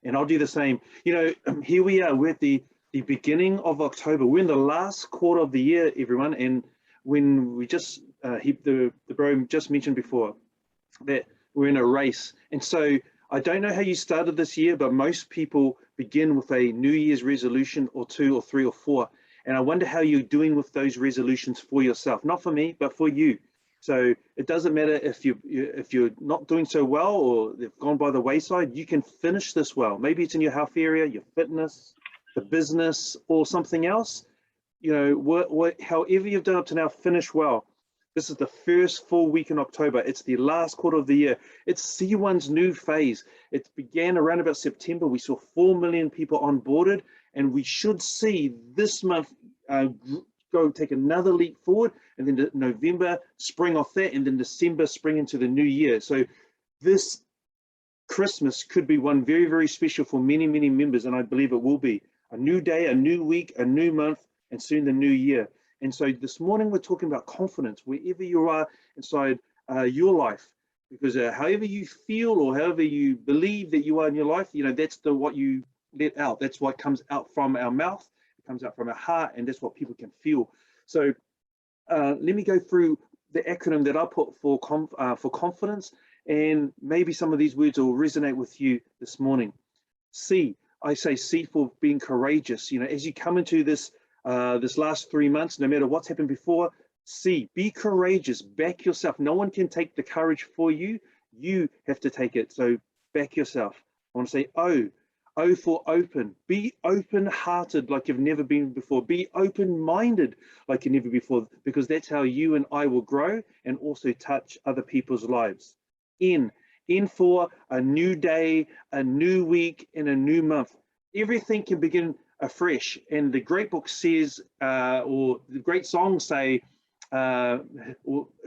And I'll do the same. You know, here we are, we're at the beginning of October. We're in the last quarter of the year, everyone. And when we just, the bro just mentioned before that we're in a race. And so I don't know how you started this year, but most people begin with a New Year's resolution or 2 or 3 or 4. And I wonder how you're doing with those resolutions for yourself, not for me, but for you. So it doesn't matter if you're not doing so well or they've gone by the wayside, you can finish this well. Maybe it's in your health area, your fitness, the business, or something else. You know, however you've done up to now, finish well. This is the first full week in October. It's the last quarter of the year. It's C1's new phase. It began around about September. We saw 4 million people onboarded, and we should see this month go take another leap forward, and then November spring off that, and then December spring into the new year. So this Christmas could be one very, very special for many, many members, and I believe it will be. A new day, a new week, a new month, and soon the new year. And so this morning we're talking about confidence wherever you are inside your life, because however you feel or however you believe that you are in your life, you know, that's what you let out. That's what comes out from our mouth, it comes out from our heart, and that's what people can feel. So let me go through the acronym that I put for confidence, and maybe some of these words will resonate with you this morning. C, I say C for being courageous. You know, as you come into this this last 3 months, no matter what's happened before, C, be courageous, back yourself. No one can take the courage for you. You have to take it. So back yourself. I want to say O for open. Be open-hearted like you've never been before. Be open-minded like you've never before, because that's how you and I will grow and also touch other people's lives. N for a new day, a new week, and a new month. Everything can begin afresh, and the great book says, or the great songs say,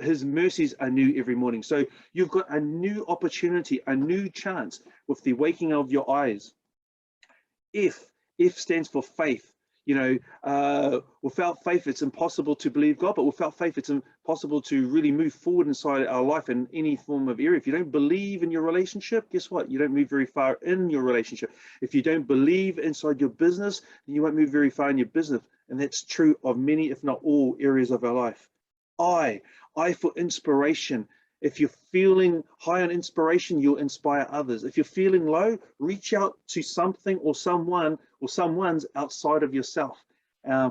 his mercies are new every morning. So you've got a new opportunity, a new chance with the waking of your eyes. F stands for faith. You know, without faith, it's impossible to believe God, but without faith, it's impossible to really move forward inside our life in any form of area. If you don't believe in your relationship, guess what? You don't move very far in your relationship. If you don't believe inside your business, then you won't move very far in your business. And that's true of many, if not all, areas of our life. I for inspiration. If you're feeling high on inspiration, you'll inspire others. If you're feeling low, reach out to something or someone or someone's outside of yourself.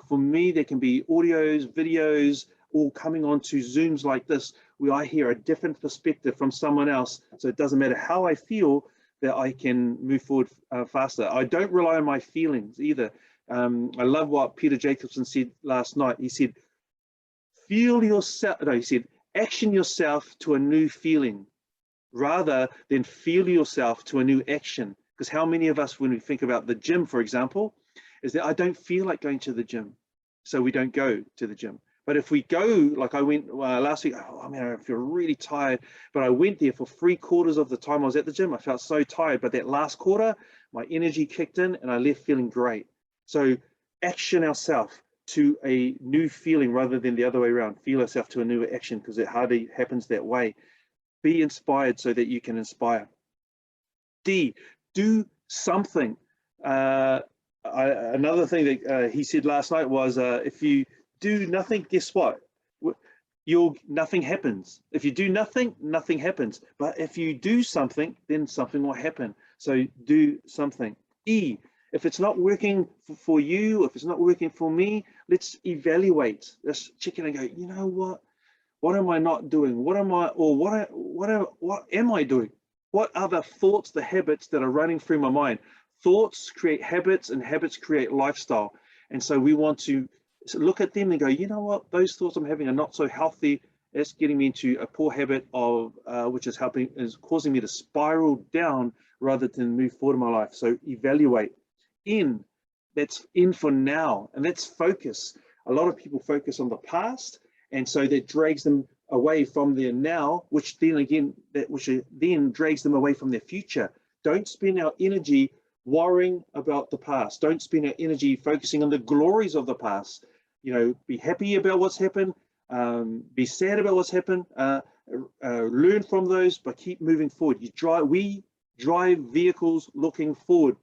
For me, there can be audios, videos, all coming onto Zooms like this, where I hear a different perspective from someone else. So it doesn't matter how I feel, that I can move forward faster. I don't rely on my feelings either. I love what Peter Jacobson said last night. He said, feel yourself, no, he said, action yourself to a new feeling rather than feel yourself to a new action. Because how many of us, when we think about the gym, for example, is that I don't feel like going to the gym, so we don't go to the gym. But if we go, like I went last week, oh man, I feel really tired, but I went there for 3/4 of the time I was at the gym. I felt so tired, but that last quarter, my energy kicked in and I left feeling great. So action ourselves to a new feeling rather than the other way around. Feel yourself to a new action, because it hardly happens that way. Be inspired so that you can inspire. D, do something. Another thing that he said last night was, if you do nothing, guess what? Nothing happens. If you do nothing, nothing happens. But if you do something, then something will happen. So do something. E, if it's not working for you, if it's not working for me, let's evaluate. Let's check in and go, you know what? What am I not doing? What am I, or what am I doing? What are the thoughts, the habits that are running through my mind? Thoughts create habits, and habits create lifestyle. And so we want to look at them and go, you know what? Those thoughts I'm having are not so healthy. It's getting me into a poor habit of which is causing me to spiral down rather than move forward in my life. So evaluate. In, that's in for now, and that's focus. A lot of people focus on the past, and so that drags them away from their now, which then drags them away from their future. Don't spend our energy worrying about the past. Don't spend our energy focusing on the glories of the past. You know, be happy about what's happened, be sad about what's happened, learn from those, but keep moving forward. We drive vehicles looking forward.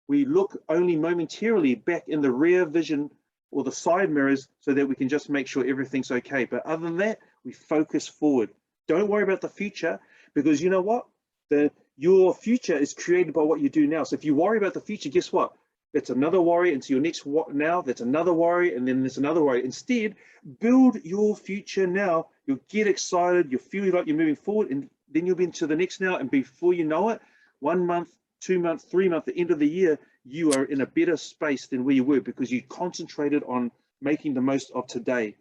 We look only momentarily back in the rear vision or the side mirrors so that we can just make sure everything's okay. But other than that, we focus forward. Don't worry about the future, because you know what? Your future is created by what you do now. So if you worry about the future, guess what? That's another worry into your next now. That's another worry, and then there's another worry. Instead, build your future now. You'll get excited. You'll feel like you're moving forward, and then you'll be into the next now. And before you know it, 1 month, 2 months, 3 months, the end of the year, you are in a better space than where you were because you concentrated on making the most of today.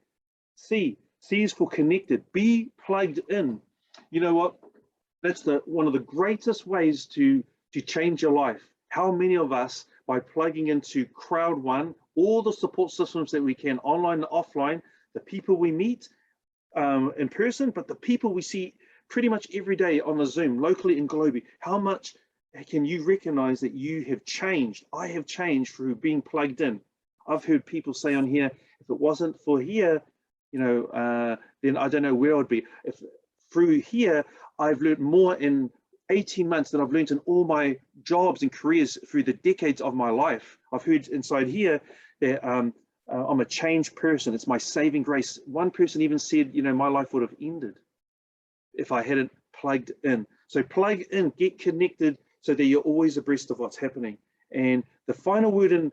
C is for connected. Be plugged in. You know what? That's one of the greatest ways to change your life. How many of us, by plugging into Crowd One, all the support systems that we can, online and offline, the people we meet in person, but the people we see pretty much every day on the Zoom, locally and globally, how much can you recognize that you have changed? I have changed through being plugged in. I've heard people say on here, if it wasn't for here, you know, then I don't know where I'd be. If through here, I've learned more in 18 months than I've learned in all my jobs and careers through the decades of my life. I've heard inside here that I'm a changed person. It's my saving grace. One person even said, you know, my life would have ended if I hadn't plugged in. So plug in, get connected, so that you're always abreast of what's happening. And the final word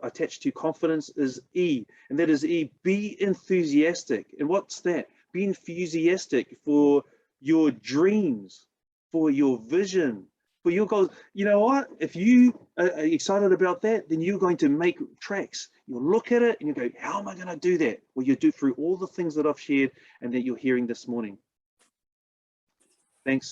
attached to confidence is E, and that is E, be enthusiastic. And what's that? Be enthusiastic for your dreams, for your vision, for your goals. You know what? If you are excited about that, then you're going to make tracks. You'll look at it and you go, how am I going to do that? Well, you do through all the things that I've shared and that you're hearing this morning. Thanks.